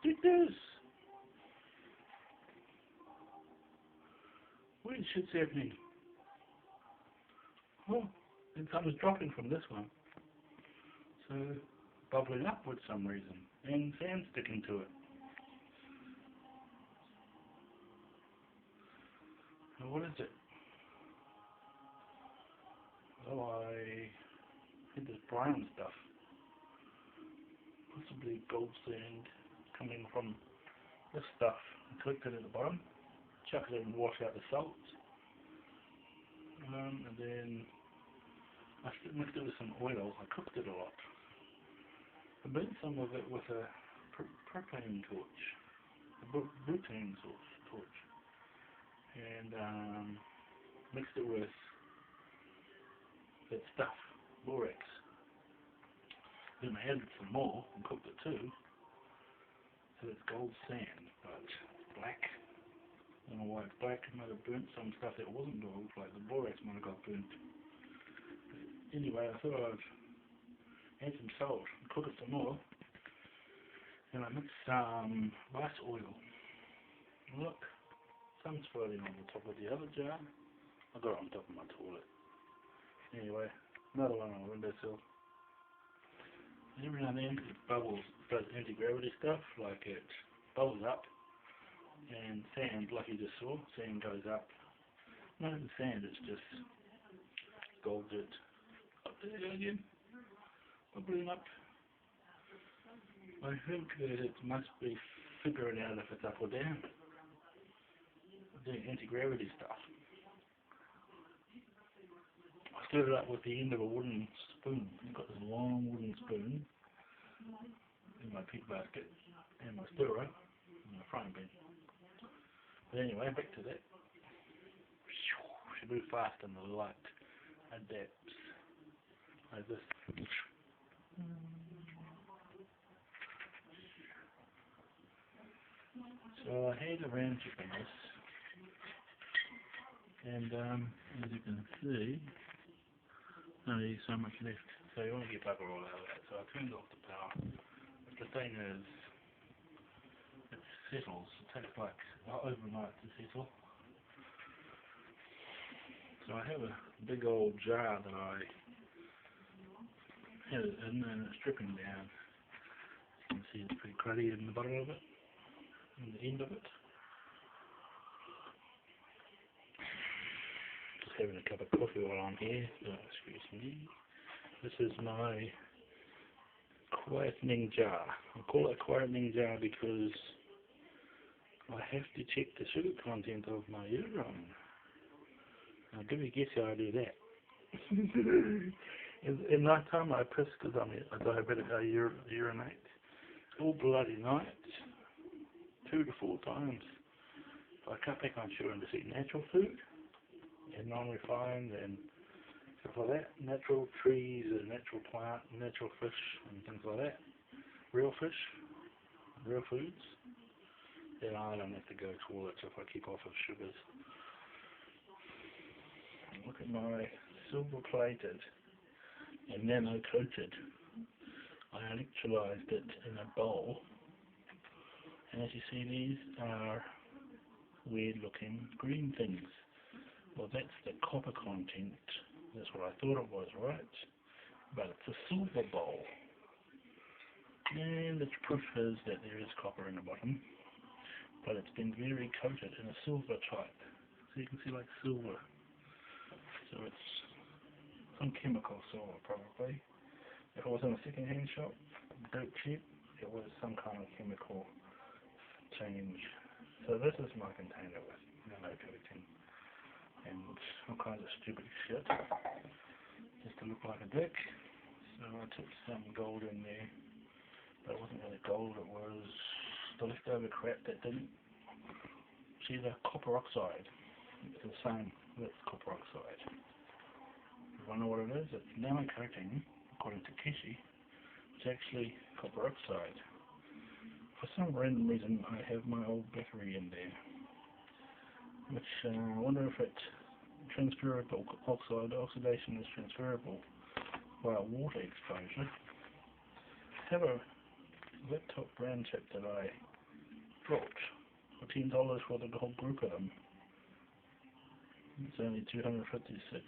Take this! Weird shit's happening. Oh, and something's dropping from this one. So, bubbling up for some reason. And sand sticking to it. Now what is it? Oh, I hit this brown stuff. Possibly gold sand coming from this stuff. I collected it at the bottom. Chuck it in and wash out the salts. And then I mixed it with some oil. I cooked it a lot. I burnt some of it with a propane torch, a butane torch, and mixed it with that stuff, borax. Then I added some more and cooked it too. So it's gold sand, but black. I don't know why it's black. It might have burnt some stuff that wasn't gold, like the borax might have got burnt. But anyway, I thought I'd add some salt and cook it some more. And I mixed some rice oil. Look, some's floating on the top of the other jar. I got it on top of my toilet. Anyway, another one on the windowsill. Every now and then it bubbles, does anti-gravity stuff, like it bubbles up. And sand, like you just saw, sand goes up. Not even sand, it's just gold dirt. Up there again, bubbling up. I think that it must be figuring out if it's up or down. Doing anti-gravity stuff. I stirred it up with the end of a wooden spoon. I've got this long wooden spoon in my pig basket and my stirrer and my frying pan. But anyway, back to that. Should move fast and the light adapts like this. So I had around chicken this, and as you can see, only so much left. So you want to get bugger all out of that. So I turned off the power. But the thing is, it settles. It takes like overnight to settle. So I have a big old jar that I had it in and it's dripping down. You can see it's pretty cruddy in the bottom of it, and the end of it. Just having a cup of coffee while I'm here, so excuse me. This is my quietening jar. I call it a quietening jar because I have to check the sugar content of my urine. Now give me a guess how I do that. in night time I piss because I'm a diabetic. I urinate all bloody night, 2 to 4 times. So I cut back on sugar and just eat natural food and non-refined and stuff like that. Natural trees and natural plant, natural fish and things like that. Real fish, real foods. Then I don't have to go to toilets if I keep off of sugars. Look at my silver plated and nano coated. I electrolyzed it in a bowl. And as you see, these are weird looking green things. Well, that's the copper content. That's what I thought it was, right? But it's a silver bowl. And its proof is that there is copper in the bottom. But it's been very coated in a silver type. So you can see like silver. So it's some chemical silver probably. If it was in a second-hand shop, dirt cheap, it was some kind of chemical change. So this is my container with nano coating and all kinds of stupid shit just to look like a dick. So I took some gold in there, but it wasn't really gold, it was the leftover crap that didn't. See the copper oxide, it's the same, that's copper oxide. You want to know what it is? It's nano coating, according to Kishi. It's actually copper oxide. For some random reason I have my old battery in there, which I wonder if it's transferable oxidation is transferable via water exposure. Have a that top brand chip that I dropped for $10 for the whole group of them. It's only 256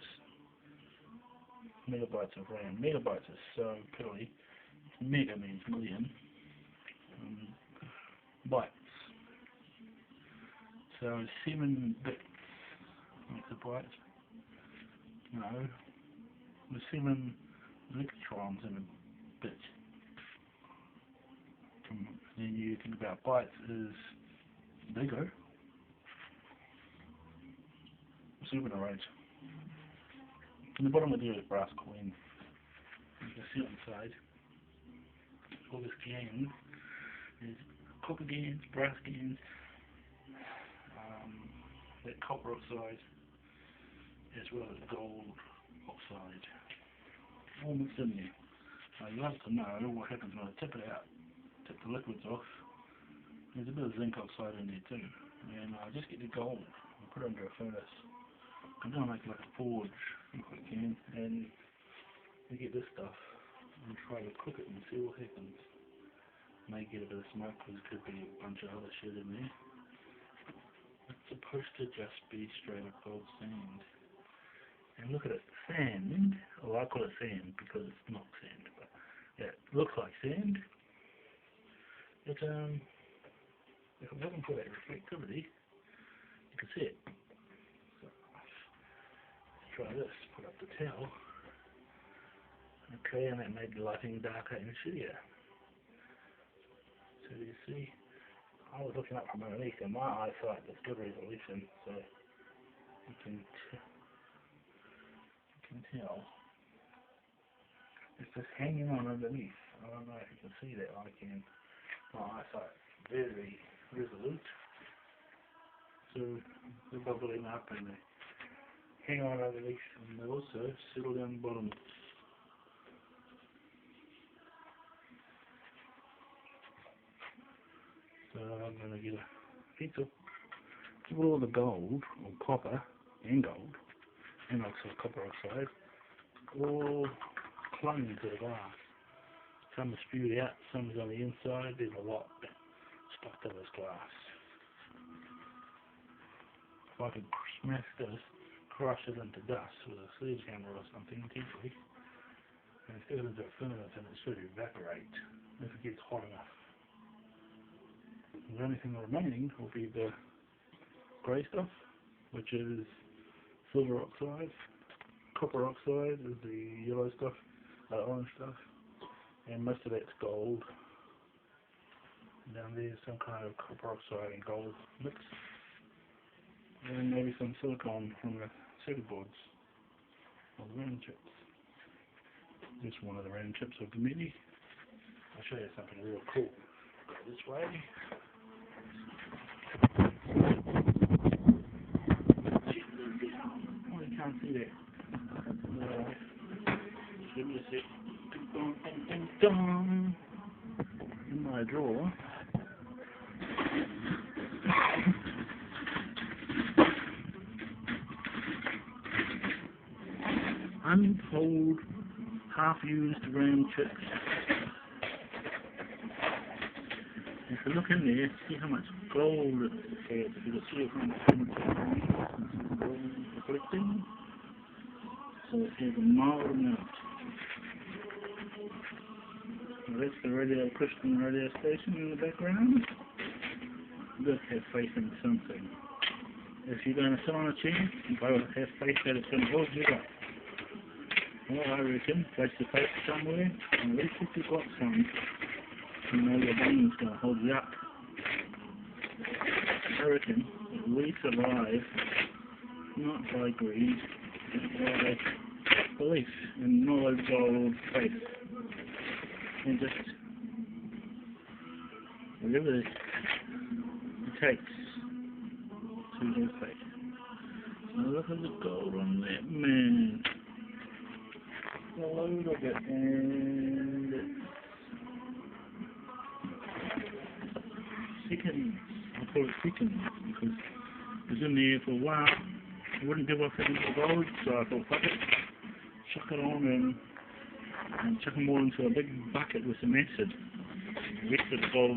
megabytes of RAM. Megabytes is so piddly. Mega means million. Bytes. So 7 bits makes a byte. No. There's 7 electrons in a bit. Then you think about bytes is bigger. Super range. In the bottom of there is brass coin. You can see on the side. All this GAN is copper GANs, brass GANs, that copper oxide, as well as gold oxide. All mixed in there. I'd love to know what happens when I tip it out, tip the liquids off. There's a bit of zinc oxide in there too. And I just get the gold and put it under a furnace. I'm going to make like a forge if I can, and we get this stuff and try to cook it and see what happens. May get a bit of smoke because there could be a bunch of other shit in there. It's supposed to just be straight up gold sand. And look at it, sand. Well, I call it sand because it's not sand, but yeah, it looks like sand. It if I'm looking for that reflectivity, you can see it. So let's try this. Put up the towel. Okay, and that made the lighting darker and shittier. So you see, I was looking up from underneath, and my eyesight is good resolution, so you can tell it's just hanging on underneath. I don't know if you can see that. I can. My eyesight is very resolute, so they're bubbling up and they hang on underneath, and they also settle down the bottom. So I'm going to get a pencil, give all the gold, or copper, and gold, and also copper oxide, all clung to the glass. Some is spewed out, some is on the inside, there's a lot stuck to this glass. If I could smash this, crush it into dust with a sledgehammer or something, gently, and stick it into a furnace, and it should evaporate if it gets hot enough. The only thing remaining will be the grey stuff, which is silver oxide. Copper oxide is the yellow stuff, orange stuff, and most of that's gold. Down there, some kind of copper oxide and gold mix, and maybe some silicon from the circuit boards or the random chips. Just one of the random chips of the mini. I'll show you something real cool. Go this way. Oh, you can't see that. Give me a sec. In my drawer. Untold, half-used RAM chips. If you look in there, see how much gold it has. If you can see it from the gold reflecting. So it has a mild amount. Now that's the radio, Christian radio station in the background. You've got to have faith in something. If you're going to sit on a chair, you've got to have faith that it's going to hold you up. Well, I reckon, place your faith somewhere, and at least if you've got some, you know your brain's going to hold you up. I reckon that we survive not by greed, but by belief in knowledge, gold, faith, and just whatever it takes to have faith. Now look at the gold on that, man. A load of it, and it's seconds. I call it seconds because it was in there for a while. It wouldn't give off any gold, so I thought, fuck it, chuck it on and chuck them all into a big bucket with some acid. rest of the bottle